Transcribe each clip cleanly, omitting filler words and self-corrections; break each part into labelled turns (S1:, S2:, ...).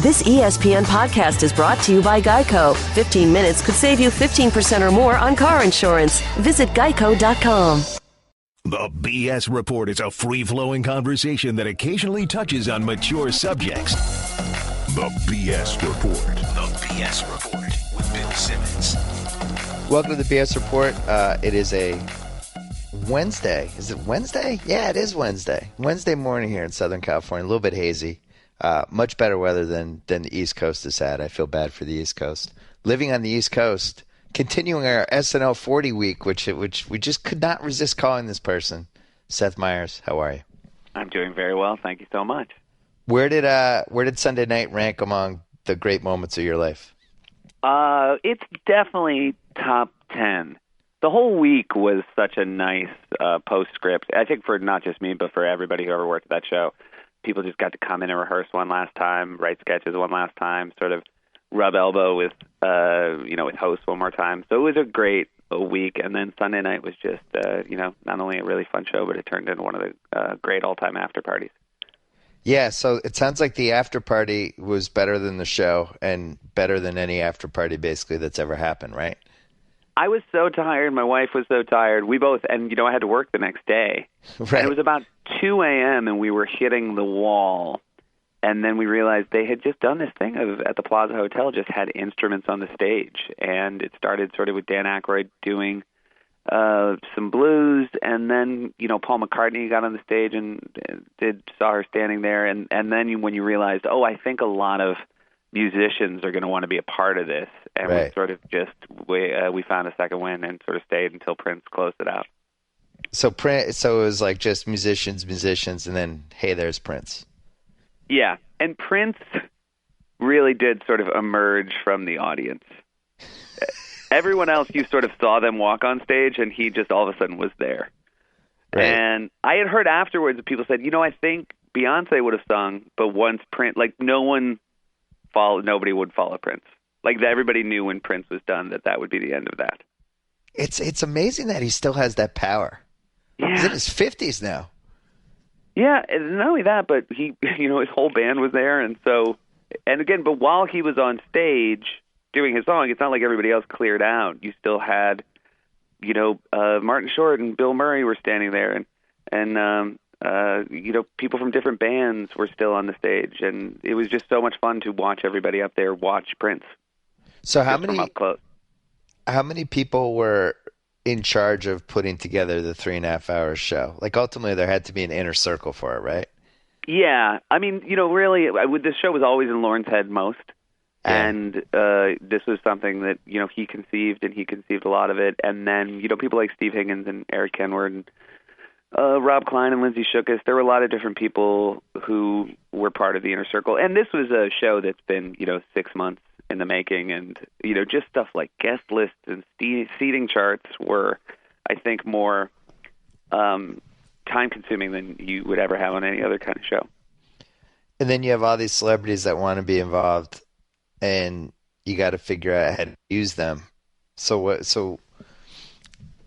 S1: This ESPN podcast is brought to you by Geico. 15 minutes could save you 15% or more on car insurance. Visit geico.com.
S2: The BS Report is a free-flowing conversation that occasionally touches on mature subjects. The BS Report. The BS Report with Bill Simmons.
S3: Welcome to the BS Report. It is a Wednesday. Is it Wednesday? Yeah, it is Wednesday. Wednesday morning here in Southern California. A little bit hazy. Much better weather than the East Coast has had. I feel bad for the East Coast. Living on the East Coast, continuing our SNL 40 week, which we just could not resist calling this person. Seth Meyers, how are you?
S4: I'm doing very well. Thank you so much.
S3: Where did Sunday night rank among the great moments of your life?
S4: It's definitely top 10. The whole week was such a nice postscript. I think for not just me, but for everybody who ever worked at that show. People just got to come in and rehearse one last time, write sketches one last time, sort of rub elbow with with hosts one more time. So it was a great week. And then Sunday night was just not only a really fun show, but it turned into one of the great all-time after parties.
S3: Yeah, so it sounds like the after party was better than the show and better than any after party basically that's ever happened, right?
S4: I was so tired. My wife was so tired. We both, and I had to work the next day.
S3: Right.
S4: And it was about 2 a.m. and we were hitting the wall. And then we realized they had just done this thing at the Plaza Hotel, just had instruments on the stage. And it started sort of with Dan Aykroyd doing some blues. And then, Paul McCartney got on the stage and saw her standing there. And then when you realized, I think a lot of musicians are going to want to be a part of this. And
S3: right.
S4: we sort of we found a second wind and sort of stayed until Prince closed it out.
S3: So it was like just musicians, and then, hey, there's Prince.
S4: Yeah, and Prince really did sort of emerge from the audience. Everyone else, you sort of saw them walk on stage, and he just all of a sudden was there. Right. And I had heard afterwards that people said, I think Beyonce would have sung, but once Prince, nobody would follow Prince. Like everybody knew when Prince was done that would be the end of that.
S3: It's amazing that he still has that power.
S4: Yeah.
S3: He's in his 50s now.
S4: Yeah, and not only that, but he, his whole band was there, but while he was on stage doing his song, it's not like everybody else cleared out. You still had, Martin Short and Bill Murray were standing there, and people from different bands were still on the stage, and it was just so much fun to watch everybody up there watch Prince.
S3: So
S4: from up close.
S3: How many people were in charge of putting together the 3.5 hour show? Like ultimately there had to be an inner circle for it, right?
S4: Yeah. I mean, really, this show was always in Lorne's head most. And this was something that, he conceived, and he conceived a lot of it. And then, people like Steve Higgins and Eric Kenward and Rob Klein and Lindsay Shookus, there were a lot of different people who were part of the inner circle. And this was a show that's been, 6 months in the making, and just stuff like guest lists and seating charts were, I think, more time consuming than you would ever have on any other kind of show.
S3: And then you have all these celebrities that want to be involved, and you got to figure out how to use them. So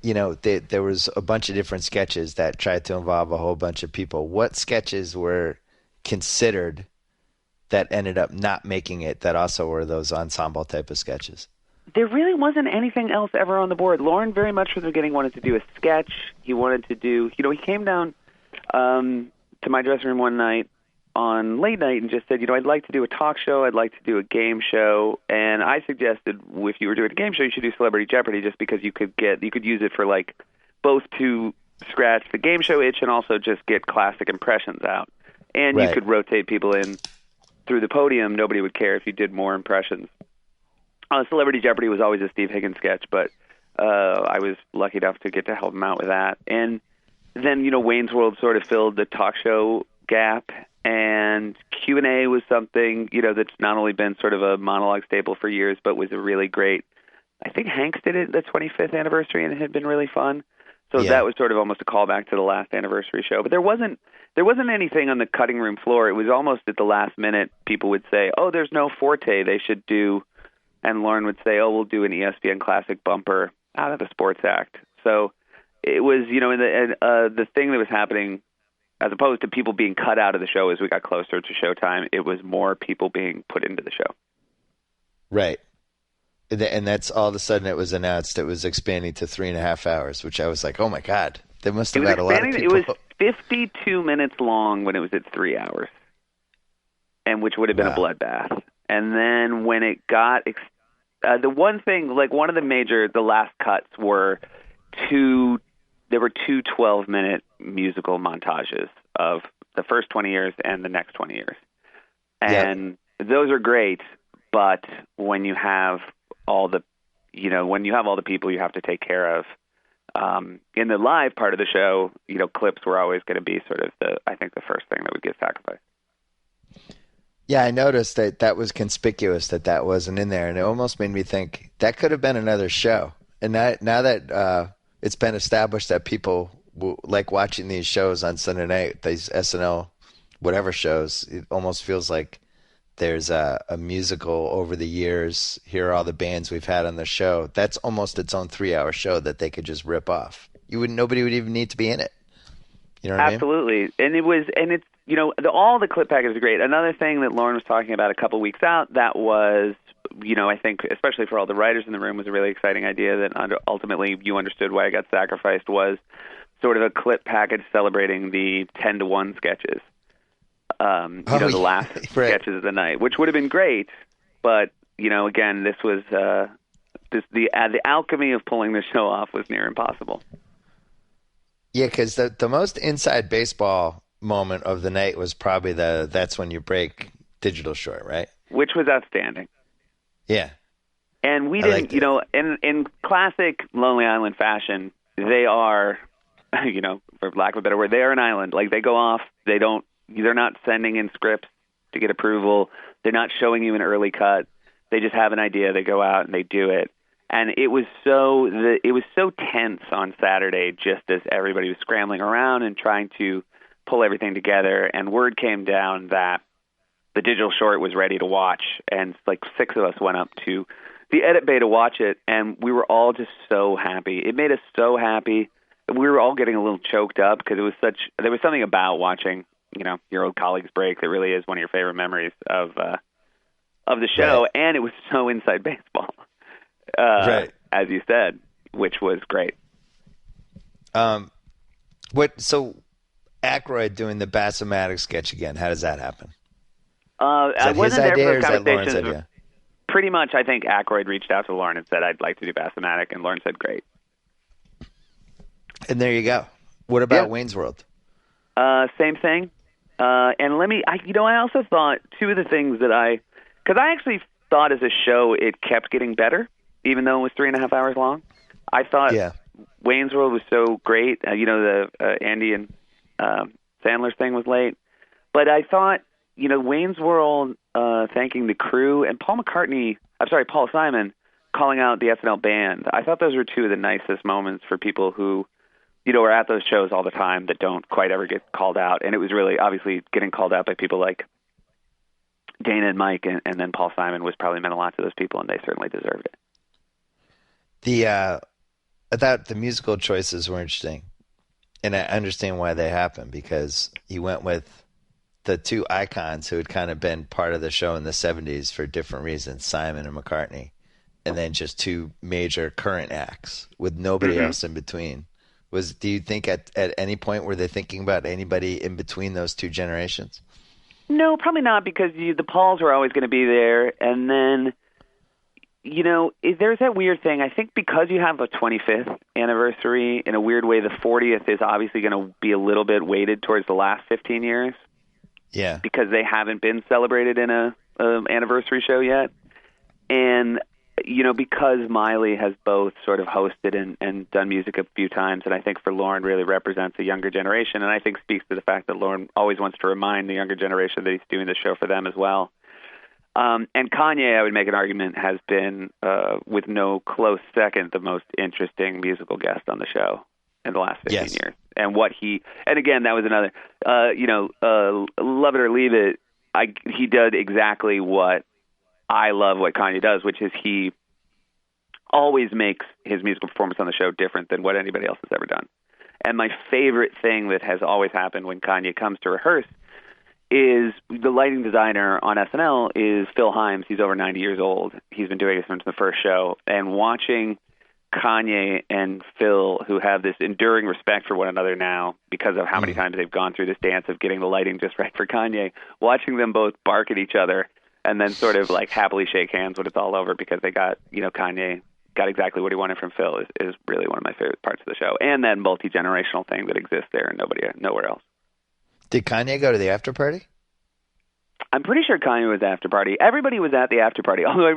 S3: there was a bunch of different sketches that tried to involve a whole bunch of people. What sketches were considered that ended up not making it that also were those ensemble type of sketches?
S4: There really wasn't anything else ever on the board. Lorne very much from the beginning wanted to do a sketch. He wanted to do, he came down to my dressing room one night on late night and just said, I'd like to do a talk show. I'd like to do a game show. And I suggested if you were doing a game show, you should do Celebrity Jeopardy just because you could use it for both to scratch the game show itch and also just get classic impressions out. And
S3: right.
S4: You could rotate people in through the podium. Nobody would care if you did more impressions. Celebrity Jeopardy was always a Steve Higgins sketch, but I was lucky enough to get to help him out with that. And then, Wayne's World sort of filled the talk show gap, and Q&A was something, that's not only been sort of a monologue staple for years, but was a really great, I think Hanks did it at the 25th anniversary, and it had been really fun. So
S3: yeah.
S4: That was sort of almost a callback to the last anniversary show. But there wasn't anything on the cutting room floor. It was almost at the last minute people would say, there's no Forte, they should do, and Lorne would say, we'll do an ESPN Classic bumper out of the Sports Act. So it was, the thing that was happening as opposed to people being cut out of the show as we got closer to showtime, it was more people being put into the show.
S3: Right. And that's all of a sudden it was announced it was expanding to 3.5 hours, which I was like, oh my God, they must have had a lot of people.
S4: It was 52 minutes long when it was at 3 hours, and which would have been a bloodbath. And then when it got, the one thing, like one of the last cuts were there were two 12-minute musical montages of the first 20 years and the next 20 years. And those are great, but when you have all the people you have to take care of, in the live part of the show, clips were always going to be sort of the first thing that would get sacrificed.
S3: Yeah, I noticed that was conspicuous that wasn't in there, and it almost made me think that could have been another show. And now that it's been established that people like watching these shows on Sunday night, these SNL whatever shows, it almost feels like there's a musical over the years. Here are all the bands we've had on the show. That's almost its own 3-hour show that they could just rip off. Nobody would even need to be in it. You know what
S4: Absolutely.
S3: I mean?
S4: And it's all the clip packages are great. Another thing that Lorne was talking about a couple weeks out that was, I think, especially for all the writers in the room, was a really exciting idea that ultimately you understood why it got sacrificed, was sort of a clip package celebrating the 10-to-1 sketches. The last sketches of the night, which would have been great, but again, this was the alchemy of pulling the show off was near impossible.
S3: Yeah, because the most inside baseball moment of the night was probably That's When You Break digital short, right?
S4: Which was outstanding.
S3: Yeah,
S4: and we didn't, in classic Lonely Island fashion, they are, for lack of a better word, they are an island. Like they go off, they're not sending in scripts to get approval. They're not showing you an early cut. They just have an idea. They go out and they do it. And it was so tense on Saturday, just as everybody was scrambling around and trying to pull everything together. And word came down that the digital short was ready to watch, and like 6 of us went up to the edit bay to watch it, and we were all just so happy. It made us so happy. We were all getting a little choked up because there was something about watching your old colleagues break that really is one of your favorite memories of the show, right. And it was so inside baseball, right. As you said, which was great.
S3: So Aykroyd doing the Bassomatic sketch again, how does that happen?
S4: I wasn't there for the conversations.
S3: Idea?
S4: Pretty much, I think Aykroyd reached out to Lorne and said, I'd like to do Bassomatic, and Lorne said, great.
S3: And there you go. What about Wayne's World?
S4: Same thing. And I also thought two of the things because I actually thought as a show it kept getting better, even though it was 3.5 hours long. I thought Wayne's World was so great. The Andy and Sandler's thing was late. But I thought, Wayne's World thanking the crew and Paul Simon calling out the SNL band. I thought those were two of the nicest moments for people who are at those shows all the time that don't quite ever get called out. And it was really, obviously, getting called out by people like Dana and Mike and then Paul Simon was probably meant a lot to those people, and they certainly deserved it.
S3: I thought the musical choices were interesting, and I understand why they happened, because he went with the two icons who had kind of been part of the show in the 70s for different reasons, Simon and McCartney, and then just two major current acts with nobody else in between. Do you think at any point were they thinking about anybody in between those two generations?
S4: No, probably not, because the Pauls were always going to be there. And then, there's that weird thing. I think because you have a 25th anniversary, in a weird way, the 40th is obviously going to be a little bit weighted towards the last 15 years.
S3: Yeah. Because
S4: they haven't been celebrated in a anniversary show yet. And because Miley has both sort of hosted and done music a few times, and I think for Lorne really represents a younger generation, and I think speaks to the fact that Lorne always wants to remind the younger generation that he's doing the show for them as well. And Kanye, I would make an argument, has been, with no close second, the most interesting musical guest on the show in the last 15 years. And again, that was another, love it or leave it, he did exactly what I love what Kanye does, which is he always makes his musical performance on the show different than what anybody else has ever done. And my favorite thing that has always happened when Kanye comes to rehearse is the lighting designer on SNL is Phil Himes. He's over 90 years old. He's been doing it since the first show. And watching Kanye and Phil, who have this enduring respect for one another now because of how many times they've gone through this dance of getting the lighting just right for Kanye, watching them both bark at each other and then sort of like happily shake hands when it's all over because they got, Kanye got exactly what he wanted from Phil is really one of my favorite parts of the show. And that multi-generational thing that exists there and nowhere else.
S3: Did Kanye go to the after party?
S4: I'm pretty sure Kanye was at Afterparty. Everybody was at the Afterparty, although I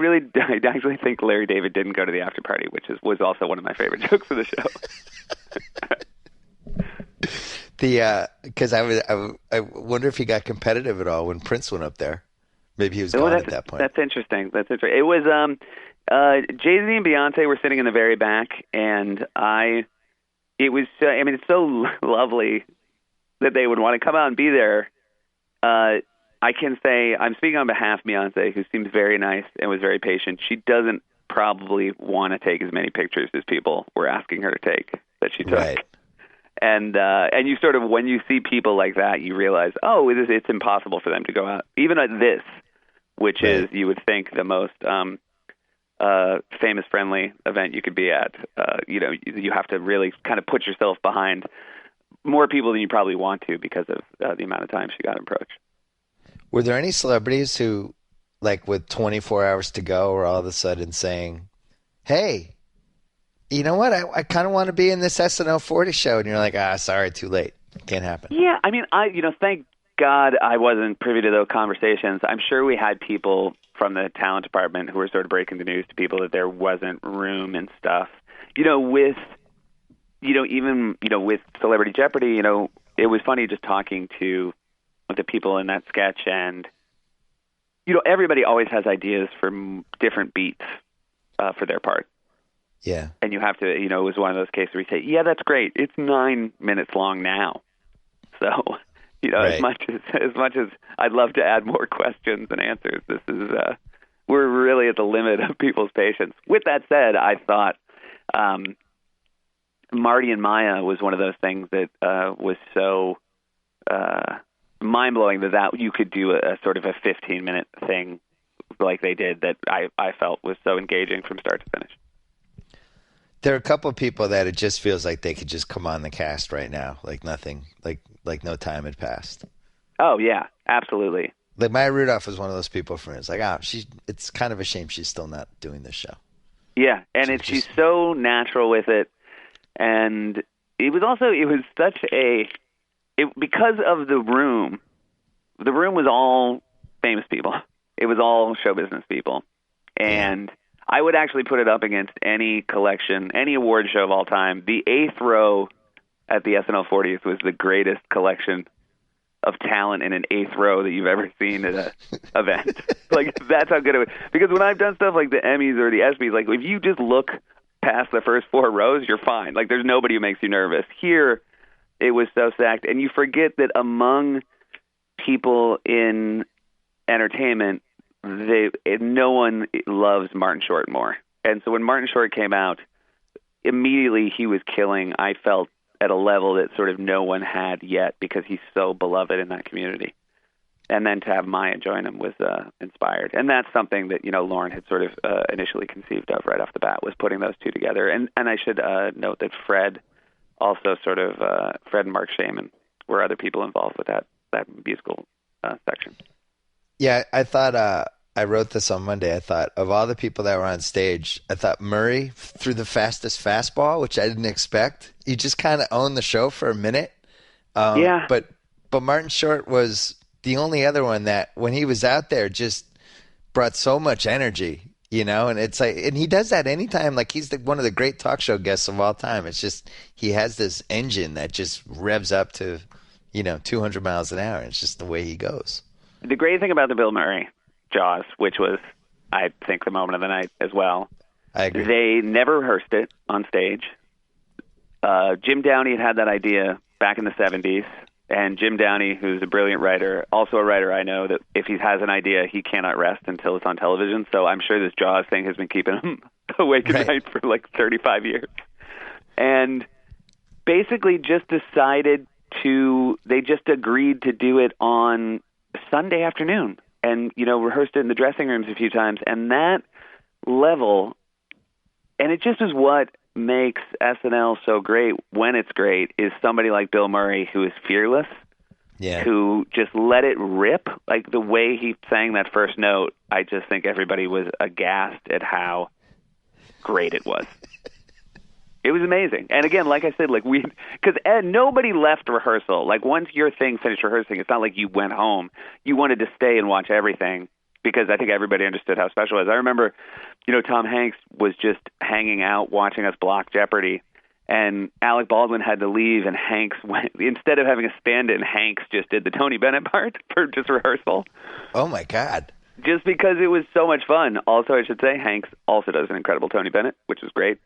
S4: actually think Larry David didn't go to the Afterparty, which was also one of my favorite jokes of the show.
S3: Because I wonder if he got competitive at all when Prince went up there. Maybe he was gone at that point.
S4: That's interesting. It was Jay-Z and Beyonce were sitting in the very back, and it's so lovely that they would want to come out and be there. I can say I'm speaking on behalf of Beyonce, who seems very nice and was very patient. She doesn't probably want to take as many pictures as people were asking her to take that she took.
S3: Right.
S4: And you sort of, when you see people like that, you realize, it's impossible for them to go out. Even at this, which is, you would think, the most famous, friendly event you could be at. You have to really kind of put yourself behind more people than you probably want to because of the amount of time she got approached.
S3: Were there any celebrities who, like with 24 hours to go, were all of a sudden saying, hey, you know what? I kind of want to be in this SNL 40 show. And you're like, sorry, too late. Can't happen.
S4: Yeah, I mean, thank God I wasn't privy to those conversations. I'm sure we had people from the talent department who were sort of breaking the news to people that there wasn't room and stuff. With Celebrity Jeopardy, it was funny just talking to the people in that sketch, and everybody always has ideas for different beats for their part.
S3: Yeah.
S4: And you have to, it was one of those cases where you say, yeah, that's great. It's 9 minutes long now. So,
S3: right.
S4: as much as I'd love to add more questions and answers, this is, we're really at the limit of people's patience. With that said, I thought, Marty and Maya was one of those things that, was so, mind-blowing that you could do a sort of a 15-minute thing like they did that I felt was so engaging from start to finish.
S3: There are a couple of people that it just feels like they could just come on the cast right now, like nothing, like no time had passed.
S4: Oh yeah, absolutely.
S3: Like Maya Rudolph was one of those people for me. It's like, it's kind of a shame she's still not doing this show. Yeah,
S4: and she's so natural with it, and it was such because of the room. The room was all famous people. It was all show business people, and I would actually put it up against any collection, any award show of all time. The 8th row at the SNL 40th was the greatest collection of talent in an 8th row that you've ever seen at an event. Like, that's how good it was. Because when I've done stuff like the Emmys or the ESPYs, like, if you just look past the first 4 rows, you're fine. Like, there's nobody who makes you nervous. Here, it was so stacked. And you forget that among people in entertainment, no one loves Martin Short more. And so when Martin Short came out, immediately he was killing, I felt, at a level that sort of no one had yet because he's so beloved in that community. And then to have Maya join him was inspired. And that's something that, Lorne had sort of initially conceived of right off the bat, was putting those two together. And I should note that Fred also sort of, Fred and Mark Shaman were other people involved with that musical section.
S3: Yeah, I thought I wrote this on Monday. I thought of all the people that were on stage, I thought Murray threw the fastest fastball, which I didn't expect. He just kind of owned the show for a minute.
S4: Yeah.
S3: But Martin Short was the only other one that when he was out there just brought so much energy, and it's like, and he does that anytime. Like he's one of the great talk show guests of all time. It's just, he has this engine that just revs up to, 200 miles an hour. It's just the way he goes.
S4: The great thing about the Bill Murray Jaws, which was, I think, the moment of the night as well.
S3: I agree.
S4: They never rehearsed it on stage. Jim Downey had that idea back in the 70s, and Jim Downey, who's a brilliant writer, also a writer I know, that if he has an idea, he cannot rest until it's on television. So I'm sure this Jaws thing has been keeping him awake at night for like 35 years. And basically just they just agreed to do it on Sunday afternoon and, rehearsed it in the dressing rooms a few times. And that level, and it just is what makes SNL so great when it's great, is somebody like Bill Murray who is fearless, who just let it rip. Like the way he sang that first note, I just think everybody was aghast at how great it was. It was amazing. And again, like I said, because nobody left rehearsal. Like once your thing finished rehearsing, it's not like you went home. You wanted to stay and watch everything because I think everybody understood how special it was. I remember, Tom Hanks was just hanging out watching us block Jeopardy, and Alec Baldwin had to leave, and Hanks went, instead of having a stand-in, Hanks just did the Tony Bennett part for just rehearsal.
S3: Oh my God. Just
S4: because it was so much fun. Also, I should say, Hanks also does an incredible Tony Bennett, which is great.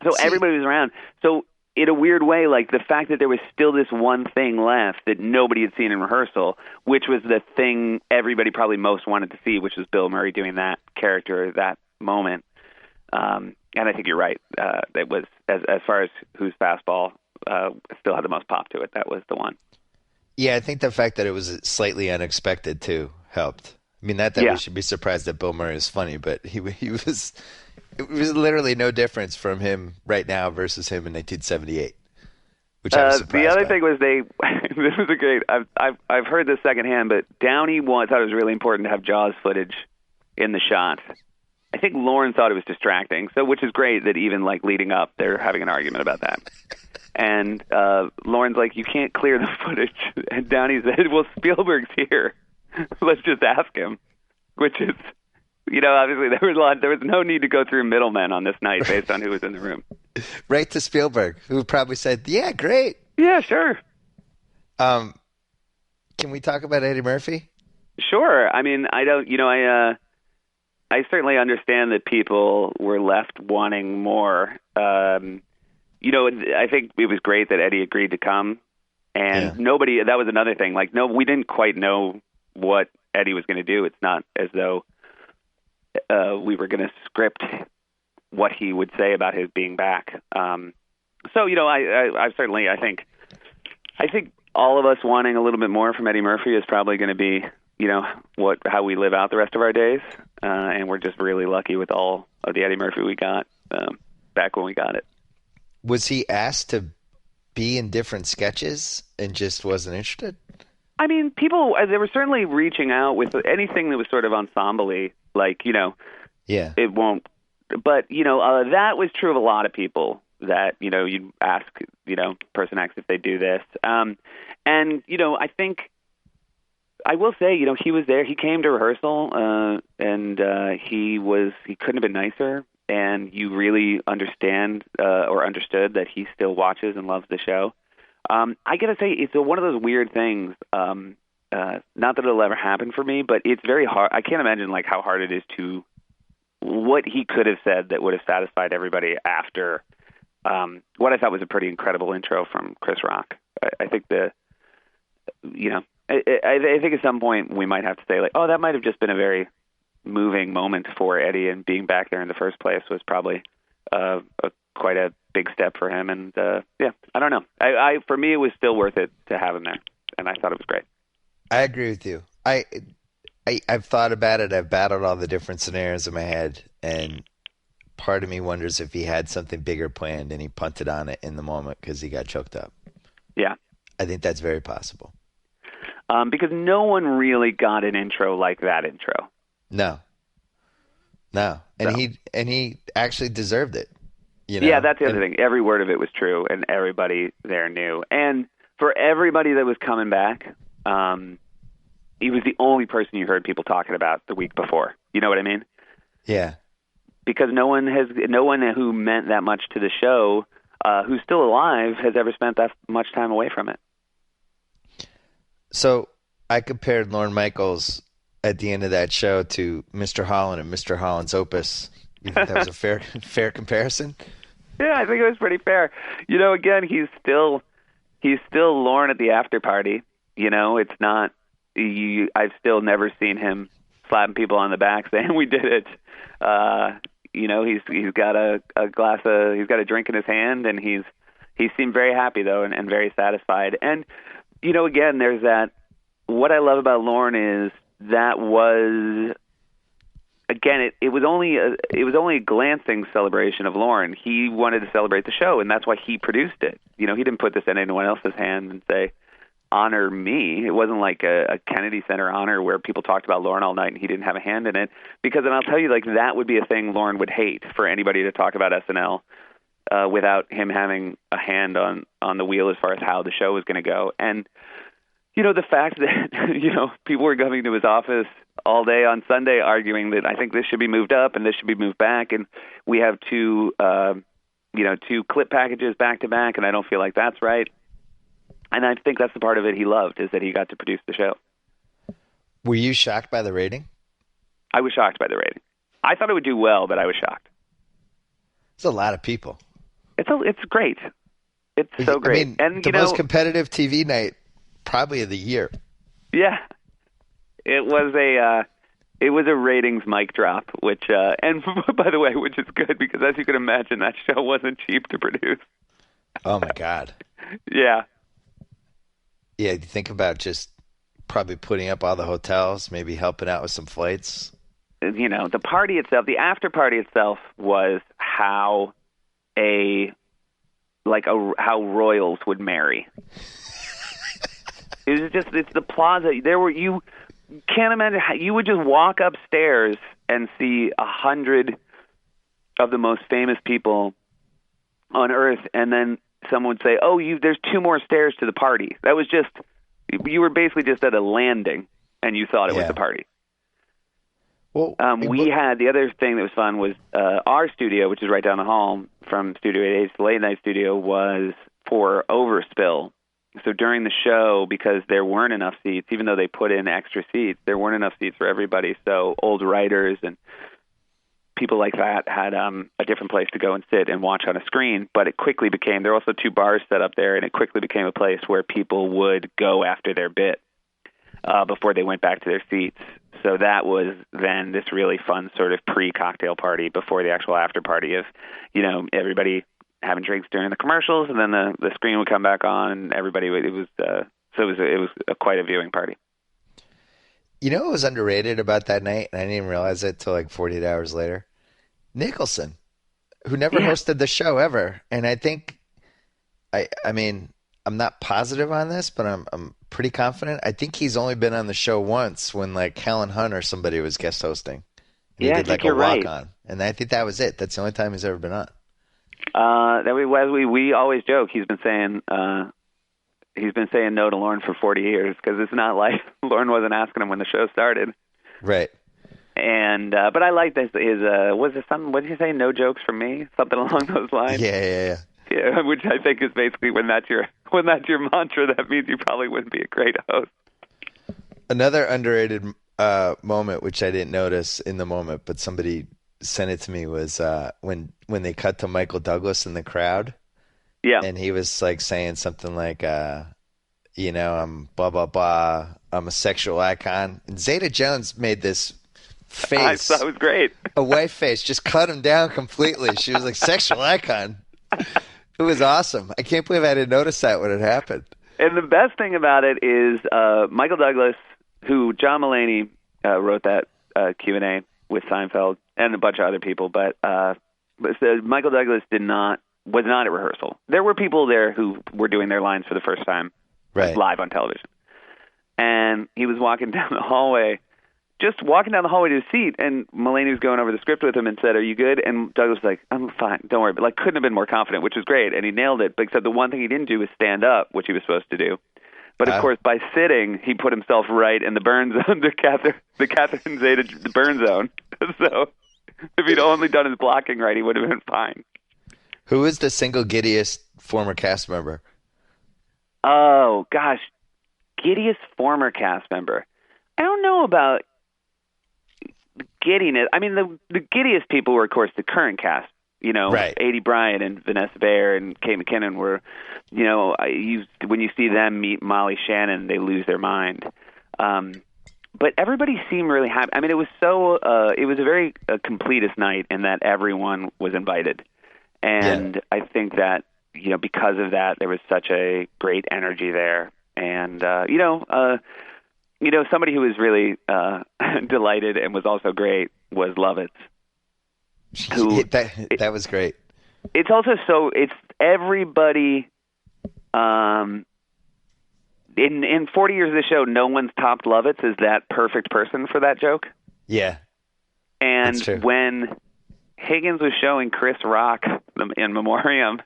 S4: So everybody was around. So in a weird way, like the fact that there was still this one thing left that nobody had seen in rehearsal, which was the thing everybody probably most wanted to see, which was Bill Murray doing that character, that moment. And I think you're right. It was, as far as whose fastball still had the most pop to it, that was the one.
S3: Yeah, I think the fact that it was slightly unexpected, too, helped. I mean, not that we should be surprised that Bill Murray is funny, but he was... It was literally no difference from him right now versus him in 1978, which I was surprised
S4: The other
S3: by.
S4: thing was this was a great, I've heard this secondhand, but Downey thought it was really important to have Jaws footage in the shot. I think Lorne thought it was distracting, which is great that even like leading up, they're having an argument about that. And Lorne's like, you can't clear the footage. And Downey said, well, Spielberg's here. Let's just ask him, which is... obviously there was no need to go through middlemen on this night based on who was in the room.
S3: Right to Spielberg, who probably said, yeah, great.
S4: Yeah, sure.
S3: Can we talk about Eddie Murphy?
S4: Sure. I mean, I don't, I certainly understand that people were left wanting more. I think it was great that Eddie agreed to come, and that was another thing. Like, no, we didn't quite know what Eddie was going to do. It's not as though we were going to script what he would say about his being back. So, I certainly, I think all of us wanting a little bit more from Eddie Murphy is probably going to be, how we live out the rest of our days. And we're just really lucky with all of the Eddie Murphy we got back when we got it.
S3: Was he asked to be in different sketches and just wasn't interested?
S4: I mean, people, they were certainly reaching out with anything that was sort of ensemble-y, like, it won't. But, that was true of a lot of people that, you'd ask, person X if they do this. And, I think, I will say, he was there. He came to rehearsal, and he couldn't have been nicer. And you really understand or understood that he still watches and loves the show. I got to say, it's one of those weird things, not that it'll ever happen for me, but it's very hard. I can't imagine like how hard it is to what he could have said that would have satisfied everybody after what I thought was a pretty incredible intro from Chris Rock. I think I think at some point we might have to say like, oh, that might have just been a very moving moment for Eddie, and being back there in the first place was probably quite a big step for him. And I don't know. For me, it was still worth it to have him there, and I thought it was great.
S3: I agree with you. I've thought about it. I've battled all the different scenarios in my head, and part of me wonders if he had something bigger planned and he punted on it in the moment because he got choked up.
S4: Yeah.
S3: I think that's very possible.
S4: Because no one really got an intro like that intro.
S3: No. And he actually deserved it.
S4: Yeah, that's the other thing. Every word of it was true, and everybody there knew. And for everybody that was coming back, he was the only person you heard people talking about the week before. You know what I mean?
S3: Yeah.
S4: Because no one who meant that much to the show, who's still alive, has ever spent that much time away from it.
S3: So I compared Lorne Michaels at the end of that show to Mr. Holland and Mr. Holland's Opus. You think that was a fair comparison?
S4: Yeah, I think it was pretty fair. Again, he's still Lorne at the after party. It's not. I've still never seen him slapping people on the back saying we did it. He's got a drink in his hand, and he's He seemed very happy, though, and very satisfied. And, again, there's that. What I love about Lorne is that was, again, it was only a glancing celebration of Lorne. He wanted to celebrate the show, and that's why he produced it. He didn't put this in anyone else's hands and say, honor me. It wasn't like a Kennedy Center honor where people talked about Lorne all night and he didn't have a hand in it. Because, and I'll tell you, that would be a thing Lorne would hate, for anybody to talk about SNL without him having a hand on the wheel as far as how the show was going to go. And, the fact that, people were coming to his office all day on Sunday arguing that I think this should be moved up and this should be moved back, and we have two clip packages back to back, and I don't feel like that's right. And I think that's the part of it he loved, is that he got to produce the show.
S3: Were you shocked by the rating?
S4: I was shocked by the rating. I thought it would do well, but I was shocked.
S3: It's a lot of people.
S4: It's great. It's so great.
S3: I mean,
S4: and
S3: the most competitive TV night probably of the year.
S4: Yeah. It was a ratings mic drop, which and by the way, which is good, because as you can imagine, that show wasn't cheap to produce.
S3: Oh my God.
S4: Yeah.
S3: Yeah, you think about just probably putting up all the hotels, maybe helping out with some flights.
S4: The party itself, the after party itself, was how how royals would marry. It's the plaza. You can't imagine how you would just walk upstairs and see 100 of the most famous people on earth, and then someone would say, "Oh, there's 2 more stairs to the party." That was just, you were basically just at a landing, and you thought it was the party.
S3: Well,
S4: we had, the other thing that was fun was our studio, which is right down the hall from Studio 88, the late night studio, was for overspill. So during the show, because there weren't enough seats, even though they put in extra seats, there weren't enough seats for everybody. So old writers and people like that had a different place to go and sit and watch on a screen. But it quickly became, there were also 2 bars set up there, and it quickly became a place where people would go after their bit before they went back to their seats. So that was then this really fun sort of pre-cocktail party before the actual after party of, everybody having drinks during the commercials, and then the screen would come back on, and everybody would, it was quite a viewing party.
S3: What was underrated about that night, and I didn't even realize it till like 48 hours later? Nicholson, who never hosted the show ever. And I think, I mean, I'm not positive on this, but I'm pretty confident. I think he's only been on the show once, when like Helen Hunt or somebody was guest hosting. And he did like a walk on. And I think that was it. That's the only time he's ever been on.
S4: We always joke, he's been saying no to Lorne for 40 years, because it's not like Lorne wasn't asking him when the show started.
S3: Right.
S4: And but I like this. Was it something? What did you say? No jokes from me? Something along those lines.
S3: Yeah.
S4: Yeah, which I think is basically, when that's your mantra, that means you probably wouldn't be a great host.
S3: Another underrated moment, which I didn't notice in the moment, but somebody sent it to me, was when they cut to Michael Douglas in the crowd.
S4: Yeah.
S3: And he was like saying something like, I'm blah, blah, blah. I'm a sexual icon. And Zeta Jones made this face.
S4: That was great.
S3: A white face. Just cut him down completely. She was like, sexual icon. It was awesome. I can't believe I didn't notice that when it happened.
S4: And the best thing about it is Michael Douglas, who John Mulaney wrote that Q&A with Seinfeld and a bunch of other people, but Michael Douglas was not at rehearsal. There were people there who were doing their lines for the first time,
S3: right,
S4: live on television. And he was walking down the hallway to his seat, and Mulaney was going over the script with him and said, "Are you good?" And Douglas was like, "I'm fine, don't worry." But couldn't have been more confident, which was great, and he nailed it. But except the one thing he didn't do was stand up, which he was supposed to do. But of course, by sitting, he put himself right in the burn zone, the Catherine Zeta burn zone. So if he'd only done his blocking right, he would have been fine.
S3: Who is the single giddiest former cast member?
S4: Oh gosh, giddiest former cast member. I don't know about giddiness. I mean, the giddiest people were, of course, the current cast.
S3: Right.
S4: Aidy Bryant and Vanessa Bayer and Kate McKinnon were, when you see them meet Molly Shannon, they lose their mind. But everybody seemed really happy. I mean, it was a very completist night in that everyone was invited. And I think that, because of that, there was such a great energy there. And, somebody who was really delighted and was also great was Lovitz.
S3: That was great.
S4: It's also it's everybody. In 40 years of the show, no one's topped Lovitz as that perfect person for that joke.
S3: Yeah.
S4: And when Higgins was showing Chris Rock in memoriam,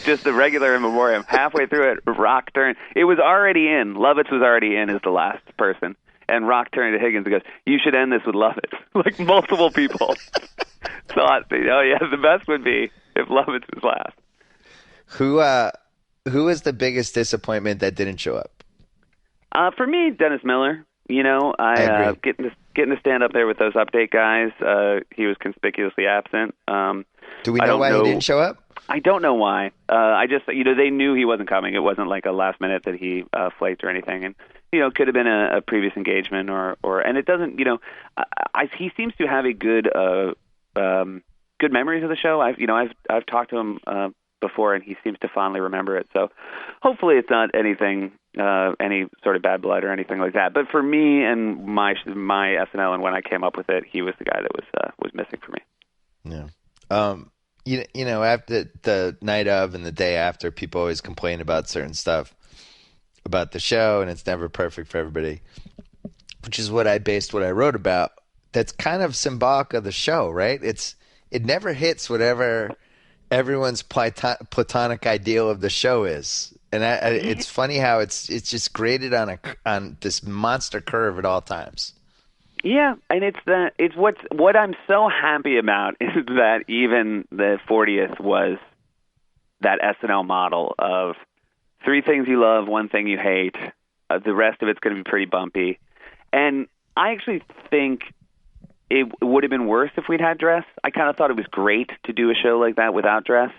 S4: just the regular in memoriam, halfway through it, Rock turned. It was already in. Lovitz was already in as the last person. And Rock turned to Higgins and goes, "You should end this with Lovitz." Like multiple people thought, the best would be if Lovitz was last.
S3: Who was the biggest disappointment that didn't show up?
S4: For me, Dennis Miller.
S3: I agree.
S4: Getting to stand up there with those update guys. He was conspicuously absent.
S3: Do we know why he didn't show up?
S4: I don't know why. I just, they knew he wasn't coming. It wasn't like a last minute that he flaked or anything. And, it could have been a previous engagement and it doesn't, he seems to have a good memories of the show. I've talked to him before, and he seems to fondly remember it. So hopefully it's not anything, any sort of bad blood or anything like that. But for me and my SNL, and when I came up with it, he was the guy that was missing for me.
S3: Yeah. After the night of and the day after, people always complain about certain stuff about the show, and it's never perfect for everybody, which is what I based what I wrote about. That's kind of symbolic of the show, right? It never hits whatever everyone's platonic ideal of the show is, and it's funny how it's just graded on this monster curve at all times.
S4: Yeah, and it's what I'm so happy about is that even the 40th was that SNL model of 3 things you love, 1 thing you hate. The rest of it's going to be pretty bumpy, and I actually think it would have been worse if we'd had Dress. I kind of thought it was great to do a show like that without Dress.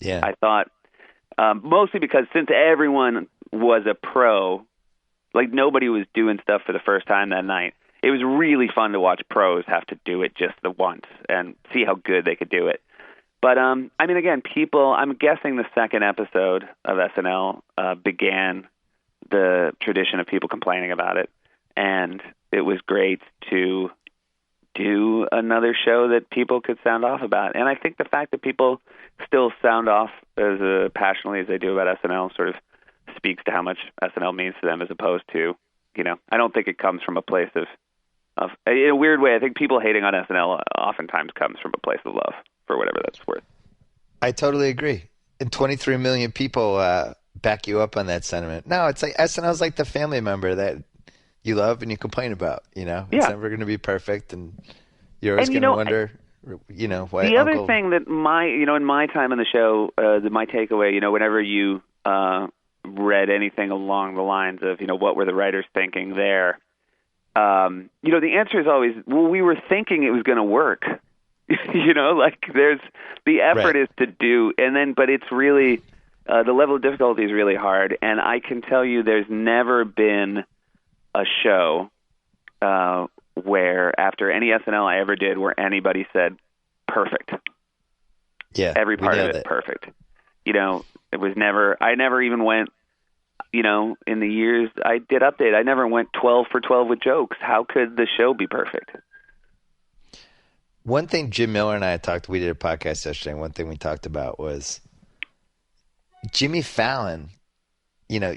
S3: Yeah.
S4: I thought, mostly because since everyone was a pro, like nobody was doing stuff for the first time that night, it was really fun to watch pros have to do it just the once and see how good they could do it. But, again, I'm guessing the second episode of SNL began the tradition of people complaining about it. And it was great to do another show that people could sound off about. And I think the fact that people still sound off as passionately as they do about SNL sort of speaks to how much SNL means to them, as opposed to, I don't think it comes from a place of in a weird way, I think people hating on SNL oftentimes comes from a place of love, for whatever that's worth. I
S3: totally agree. And 23 million people back you up on that sentiment. No, it's like SNL's like the family member that you love and you complain about, It's never going to be perfect, and you're always going to wonder, why.
S4: The other thing that in my time on the show, my takeaway, whenever you read anything along the lines of, what were the writers thinking there, the answer is always, well, we were thinking it was going to work. There's the effort is to do, but it's really the level of difficulty is really hard. And I can tell you, there's never been a show where after any SNL I ever did where anybody said perfect.
S3: Yeah,
S4: every part of it perfect. It was never. I never even went. In the years I did Update, I never went 12 for 12 with jokes. How could the show be perfect?
S3: One thing Jim Miller and I we did a podcast yesterday, and one thing we talked about was Jimmy Fallon,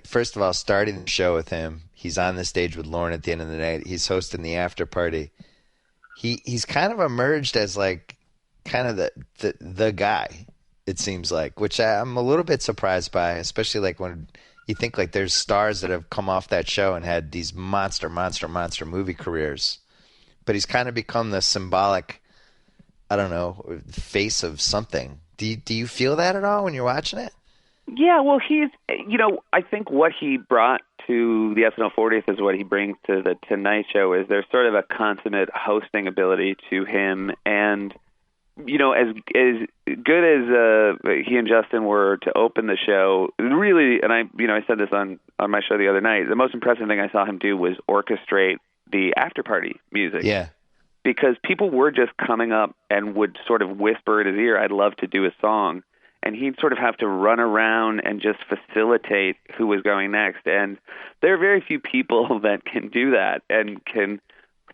S3: first of all, starting the show with him. He's on the stage with Lorne at the end of the night. He's hosting the Afterparty. He's kind of emerged as like kind of the guy, it seems like, which I'm a little bit surprised by, especially like when you think like there's stars that have come off that show and had these monster movie careers. But he's kind of become the symbolic, I don't know, face of something. Do you feel that at all when you're watching it?
S4: Yeah, well, he's, I think what he brought to the SNL 40th is what he brings to the Tonight Show is there's sort of a consummate hosting ability to him. And, as good as he and Justin were to open the show, really, and I said this on my show the other night, the most impressive thing I saw him do was orchestrate the Afterparty music.
S3: Yeah.
S4: Because people were just coming up and would sort of whisper in his ear, I'd love to do a song. and he'd sort of have to run around and just facilitate who was going next. And there are very few people that can do that and can,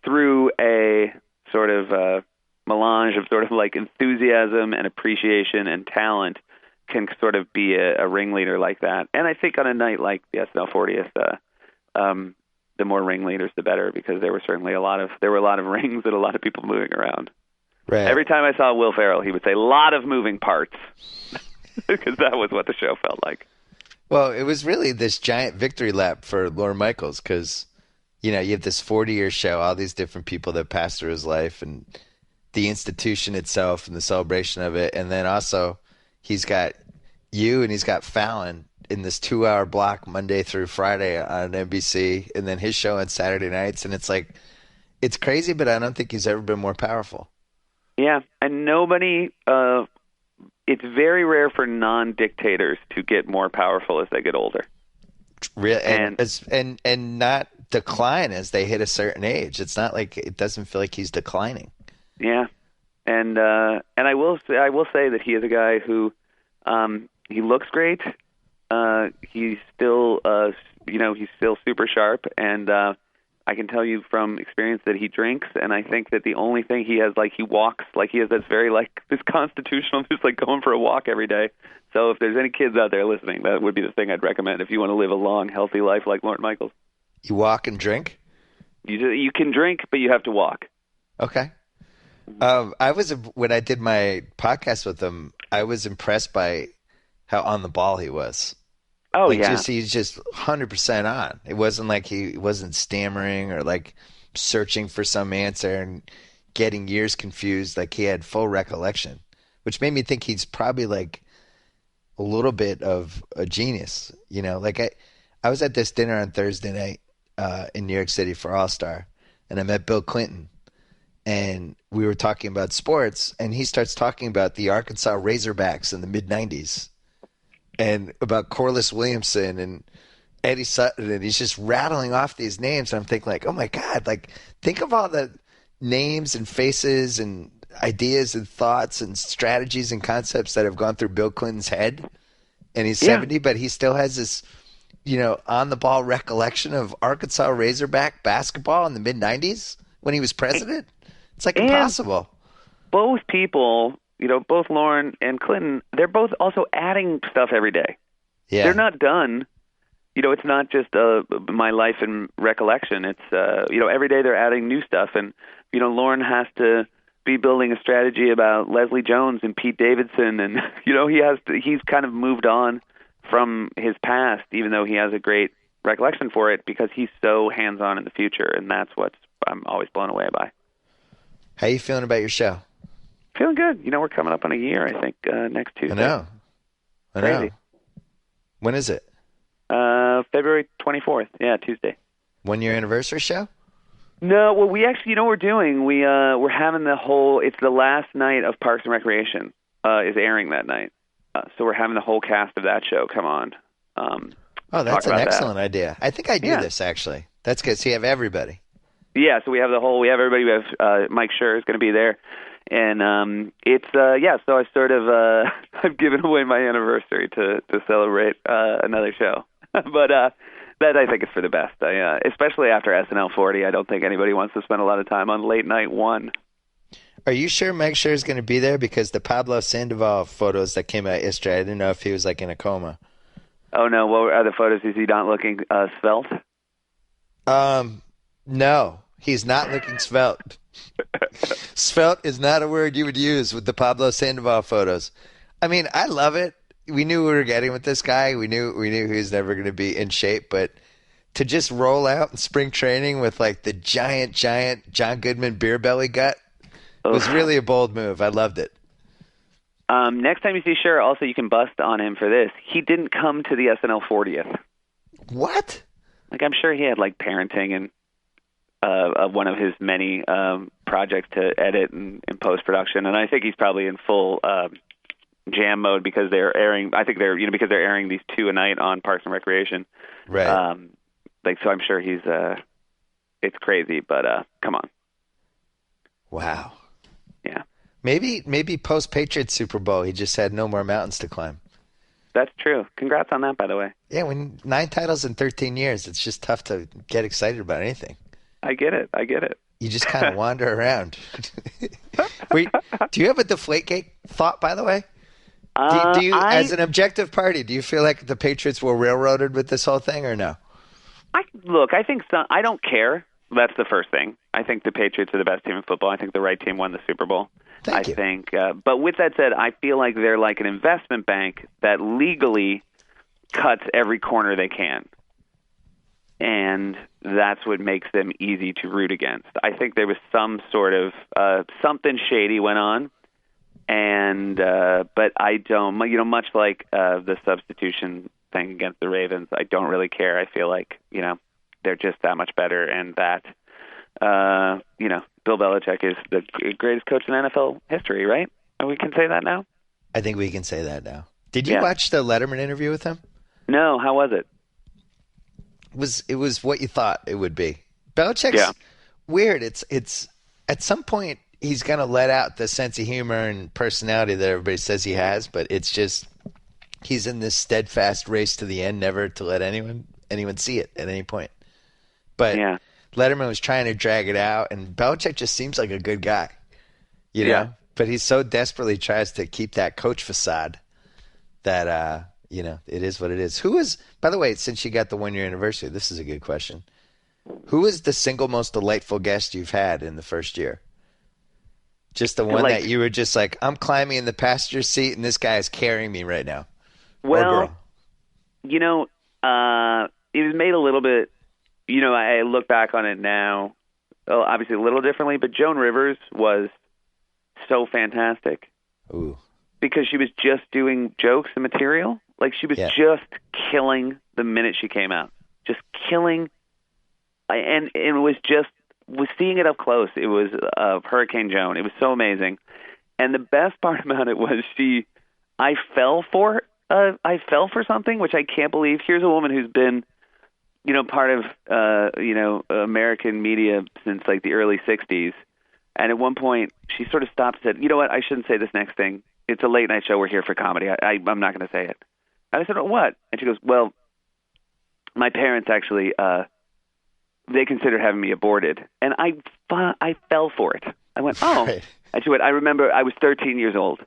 S4: through a sort of melange of sort of like enthusiasm and appreciation and talent, can sort of be a ringleader like that. And I think on a night like the SNL 40th, the more ringleaders, the better, because there were certainly a lot of rings and a lot of people moving around.
S3: Right.
S4: Every time I saw Will Ferrell, he would say, "A lot of moving parts," because that was what the show felt like.
S3: Well, it was really this giant victory lap for Lorne Michaels because, you have this 40-year show, all these different people that passed through his life, and the institution itself and the celebration of it, and then also he's got you and he's got Fallon in this 2-hour block Monday through Friday on NBC, and then his show on Saturday nights. And it's like, it's crazy, but I don't think he's ever been more powerful.
S4: Yeah. And nobody, it's very rare for non-dictators to get more powerful as they get older.
S3: And not decline as they hit a certain age. It's not like, it doesn't feel like he's declining.
S4: Yeah. And I will say that he is a guy who, he looks great. He's still, he's still super sharp, and I can tell you from experience that he drinks. And I think that the only thing he has, like, he walks, like he has this very like this constitutional, just like going for a walk every day. So if there's any kids out there listening, that would be the thing I'd recommend if you want to live a long, healthy life like Lorne Michaels.
S3: You walk and drink?
S4: You can drink, but you have to walk.
S3: Okay. When I did my podcast with him, I was impressed by how on the ball he was.
S4: Oh,
S3: like,
S4: yeah.
S3: He's just 100% on. It wasn't like he wasn't stammering or like searching for some answer and getting years confused. Like, he had full recollection, which made me think he's probably like a little bit of a genius. Like I was at this dinner on Thursday night in New York City for All-Star, and I met Bill Clinton. And we were talking about sports, and he starts talking about the Arkansas Razorbacks in the mid-'90s and about Corliss Williamson and Eddie Sutton, and he's just rattling off these names. And I'm thinking, like, oh, my God, like, think of all the names and faces and ideas and thoughts and strategies and concepts that have gone through Bill Clinton's head. And he's 70, but he still has this, on-the-ball recollection of Arkansas Razorback basketball in the mid-'90s when he was president. It's like impossible.
S4: Both people, both Lorne and Clinton, they're both also adding stuff every day.
S3: Yeah.
S4: They're not done. It's not just my life and recollection. It's, every day they're adding new stuff. And, Lorne has to be building a strategy about Leslie Jones and Pete Davidson. And, he's kind of moved on from his past, even though he has a great recollection for it, because he's so hands-on in the future. And that's what I'm always blown away by.
S3: How you feeling about your show?
S4: Feeling good. We're coming up on a year, I think, next Tuesday.
S3: I know.
S4: Crazy.
S3: When is it?
S4: February 24th. Yeah, Tuesday.
S3: 1-year anniversary show?
S4: No, well, we actually, what we're doing? We're having it's the last night of Parks and Recreation is airing that night. So we're having the whole cast of that show come on.
S3: That's an excellent idea. I think I do this, actually. That's good. So you have everybody. Yeah,
S4: so we have everybody. We have Mike Schur is going to be there. And so I sort of I've given away my anniversary to celebrate another show. But that I think is for the best. Especially after SNL 40, I don't think anybody wants to spend a lot of time on late night one.
S3: Are you sure Mike Schur is going to be there? Because the Pablo Sandoval photos that came out yesterday, I didn't know if he was like in a coma.
S4: Oh, no. What are the photos? Is he not looking svelte?
S3: No, he's not looking svelte. Svelte is not a word you would use with the Pablo Sandoval photos. I mean, I love it. We knew we were getting with this guy. We knew he was never going to be in shape, but to just roll out in spring training with like the giant John Goodman beer belly gut was really a bold move. I loved it.
S4: Next time you see Schur, also you can bust on him for this. He didn't come to the SNL 40th.
S3: What?
S4: Like, I'm sure he had like parenting and one of his many projects to edit and post-production, and I think he's probably in full jam mode because they're airing. I think because they're airing these 2 a night on Parks and Recreation.
S3: Right.
S4: So I'm sure he's. It's crazy, but come on.
S3: Wow.
S4: Yeah.
S3: Maybe post Patriots Super Bowl, he just had no more mountains to climb.
S4: That's true. Congrats on that, by the way.
S3: Yeah, when 9 titles in 13 years, it's just tough to get excited about anything.
S4: I get it.
S3: You just kind of wander around. Wait, do you have a Deflategate thought, by the way? Do you, as an objective party, do you feel like the Patriots were railroaded with this whole thing or no?
S4: I think I don't care. That's the first thing. I think the Patriots are the best team in football. I think the right team won the Super Bowl.
S3: Thank you.
S4: I think, but with that said, I feel like they're like an investment bank that legally cuts every corner they can. And that's what makes them easy to root against. I think there was some sort of something shady went on, and but I don't. Much like the substitution thing against the Ravens, I don't really care. I feel like they're just that much better, and that Bill Belichick is the greatest coach in NFL history, right? And we can say that now.
S3: I think we can say that now. Did you watch the Letterman interview with him?
S4: No. How was it?
S3: It was what you thought it would be. Belichick's weird. It's at some point he's going to let out the sense of humor and personality that everybody says he has, but it's just he's in this steadfast race to the end, never to let anyone see it at any point. But Letterman was trying to drag it out, and Belichick just seems like a good guy, you know. But he so desperately tries to keep that coach facade that it is what it is. Who is, by the way, since you got the 1-year anniversary, this is a good question. Who is the single most delightful guest you've had in the first year? Just the one that you were just like, I'm climbing in the passenger seat, and this guy is carrying me right now.
S4: Well, it was made a little bit. I look back on it now, obviously a little differently, but Joan Rivers was so fantastic.
S3: Ooh. Because
S4: she was just doing jokes and material. Like, she was just killing the minute she came out. Just killing. And it was seeing it up close. It was Hurricane Joan. It was so amazing. And the best part about it was I fell for something, which I can't believe. Here's a woman who's been, part of, American media since like the early 60s. And at one point she sort of stopped and said, you know what? I shouldn't say this next thing. It's a late night show. We're here for comedy. I'm not going to say it. And I said, oh, what? And she goes, well, my parents actually, they considered having me aborted. And I fell for it. I went, oh. Right. And she went, I remember I was 13 years old.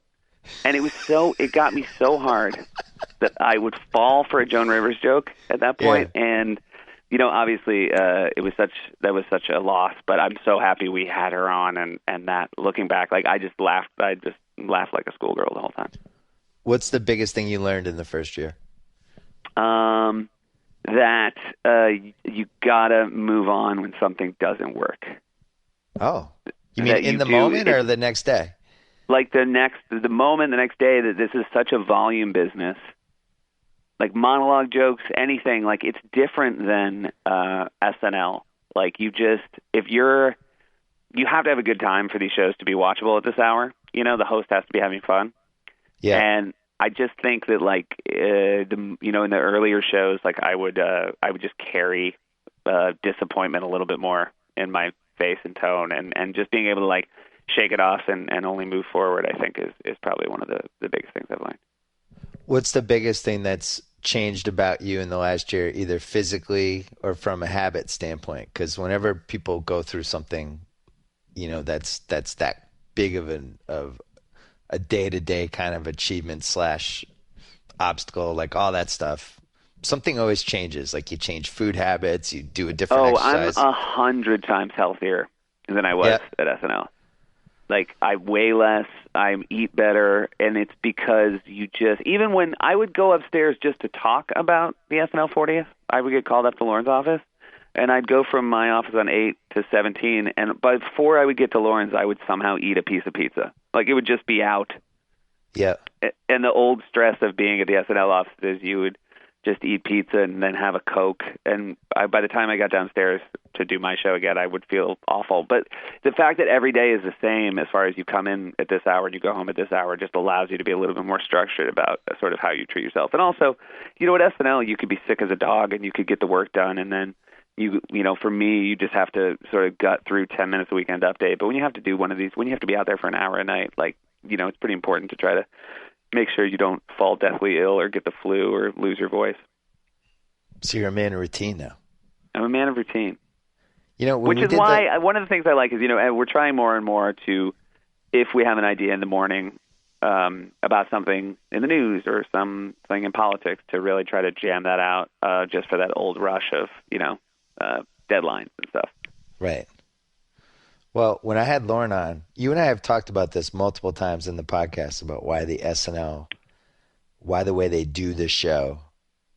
S4: And it got me so hard that I would fall for a Joan Rivers joke at that point. Yeah. And, obviously that was such a loss, but I'm so happy we had her on, and that, looking back, like, I just laughed like a schoolgirl the whole time.
S3: What's the biggest thing you learned in the first year?
S4: That you gotta move on when something doesn't work.
S3: Oh, you mean in the moment or the next day?
S4: Like the moment, the next day, that this is such a volume business. Like monologue jokes, anything, like, it's different than SNL. Like, you have to have a good time for these shows to be watchable at this hour. The host has to be having fun. Yeah. And I just think that, like, in the earlier shows, like, I would just carry disappointment a little bit more in my face and tone, and just being able to, like, shake it off and only move forward, I think is probably one of the biggest things I've learned. What's
S3: the biggest thing that's changed about you in the last year, either physically or from a habit standpoint? Because whenever people go through something, that's that big of a day-to-day kind of achievement / obstacle, like all that stuff, something always changes. Like, you change food habits, you do a different exercise.
S4: I'm 100 times healthier than I was at SNL. Like, I weigh less, I eat better, and it's because even when I would go upstairs just to talk about the SNL 40th, I would get called up to Lorne's office, and I'd go from my office on 8 to 17, and before I would get to Lorne's, I would somehow eat a piece of pizza. Like, it would just be out.
S3: Yeah.
S4: And the old stress of being at the SNL offices, you would just eat pizza and then have a Coke. And by the time I got downstairs to do my show again, I would feel awful. But the fact that every day is the same, as far as you come in at this hour and you go home at this hour, just allows you to be a little bit more structured about sort of how you treat yourself. And also, at SNL, you could be sick as a dog and you could get the work done. And then, you know, for me, you just have to sort of gut through 10 minutes a weekend update. But when you have to do one of these, when you have to be out there for an hour a night, like, you know, it's pretty important to try to make sure you don't fall deathly ill or get the flu or lose your voice.
S3: So you're a man of routine now.
S4: I'm a man of routine.
S3: You know,
S4: which is why one of the things I like is, you know, we're trying more and more to, if we have an idea in the morning about something in the news or something in politics, to really try to jam that out just for that old rush of, you know, deadlines and stuff.
S3: Right. Well, when I had Lorne on, you and I have talked about this multiple times in the podcast about why the SNL, why the way they do the show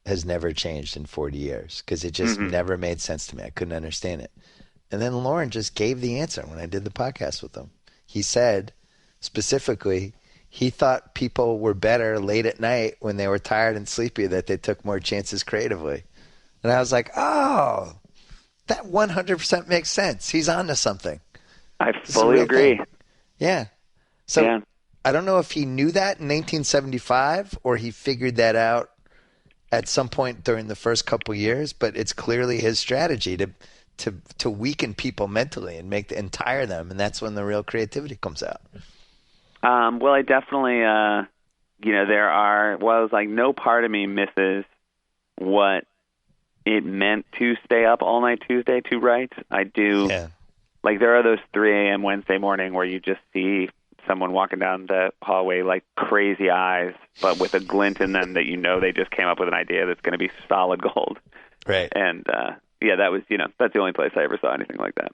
S3: has never changed in 40 years, because it just never made sense to me. I couldn't understand it. And then Lorne just gave the answer when I did the podcast with him. He said specifically he thought people were better late at night when they were tired and sleepy, that they took more chances creatively. And I was like, oh, that 100% makes sense. He's on to something.
S4: I fully agree.
S3: Thing. Yeah. So I don't know if he knew that in 1975 or he figured that out at some point during the first couple years, but it's clearly his strategy to weaken people mentally and tire them, and that's when the real creativity comes out.
S4: Well, I definitely, you know, it was like no part of me misses what it meant to stay up all night Tuesday to write. I do.
S3: Yeah. Like
S4: there are those 3 a.m. Wednesday morning where you just see someone walking down the hallway like crazy eyes, but with a glint in them that you know they just came up with an idea that's going to be solid gold.
S3: Right.
S4: And that was, you know, that's the only place I ever saw anything like that.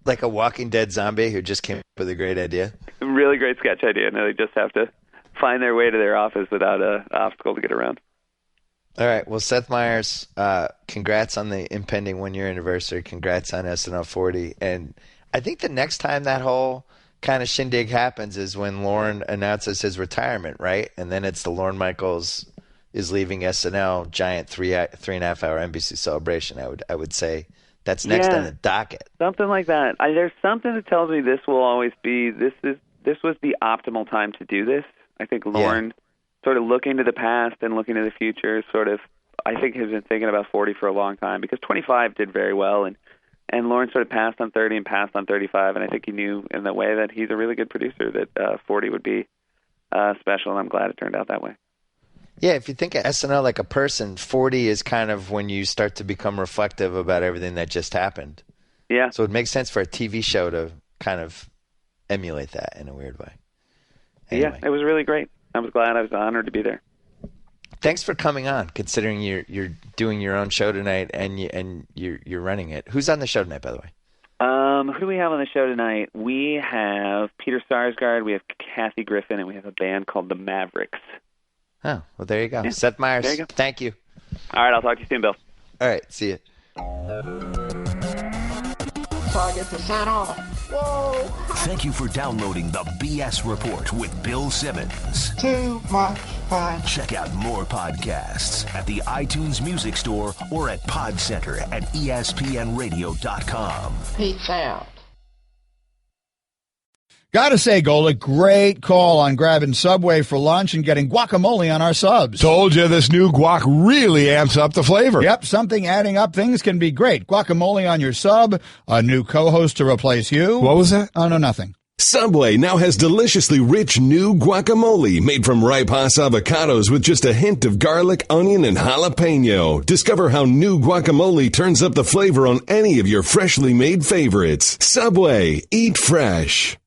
S3: Like a Walking Dead zombie who just came up with a great idea.
S4: Really great sketch idea. And they just have to find their way to their office without an obstacle to get around.
S3: All right. Well, Seth Meyers, congrats on the impending 1-year anniversary. Congrats on SNL 40. And I think the next time that whole kind of shindig happens is when Lorne announces his retirement, right? And then it's the Lorne Michaels is leaving SNL giant 3.5 hour NBC celebration. I would say that's next on the docket.
S4: Something like that. There's something that tells me this will always be this was the optimal time to do this. I think Lorne sort of looking to the past and looking to the future sort of, I think, has been thinking about 40 for a long time, because 25 did very well, and Lorne sort of passed on 30 and passed on 35, and I think he knew in the way that he's a really good producer that 40 would be special, and I'm glad it turned out that way.
S3: Yeah, if you think of SNL like a person, 40 is kind of when you start to become reflective about everything that just happened.
S4: Yeah.
S3: So it makes sense for a TV show to kind of emulate that in a weird way. Anyway.
S4: Yeah, it was really great. I was glad. I was honored to be there.
S3: Thanks for coming on, considering you're doing your own show tonight and you're running it. Who's on the show tonight, by the way?
S4: Who do we have on the show tonight? We have Peter Sarsgaard, we have Kathy Griffin, and we have a band called the Mavericks.
S3: Oh, well, there you go. Yeah. Seth Meyers,
S4: there you go.
S3: Thank you.
S4: All right, I'll talk to you soon, Bill.
S3: All right, see you.
S5: Target to sign off. Whoa.
S2: Thank you for downloading the BS Report with Bill Simmons.
S5: Too much fun.
S2: Check out more podcasts at the iTunes Music Store or at Podcenter at ESPNradio.com.
S5: Peace out.
S6: Gotta say, Golick, great call on grabbing Subway for lunch and getting guacamole on our subs.
S7: Told you this new guac really amps up the flavor.
S6: Yep, something adding up things can be great. Guacamole on your sub, a new co-host to replace you.
S7: What was that?
S6: Oh, no, nothing.
S8: Subway now has deliciously rich new guacamole made from ripe Hass avocados with just a hint of garlic, onion, and jalapeno. Discover how new guacamole turns up the flavor on any of your freshly made favorites. Subway, eat fresh.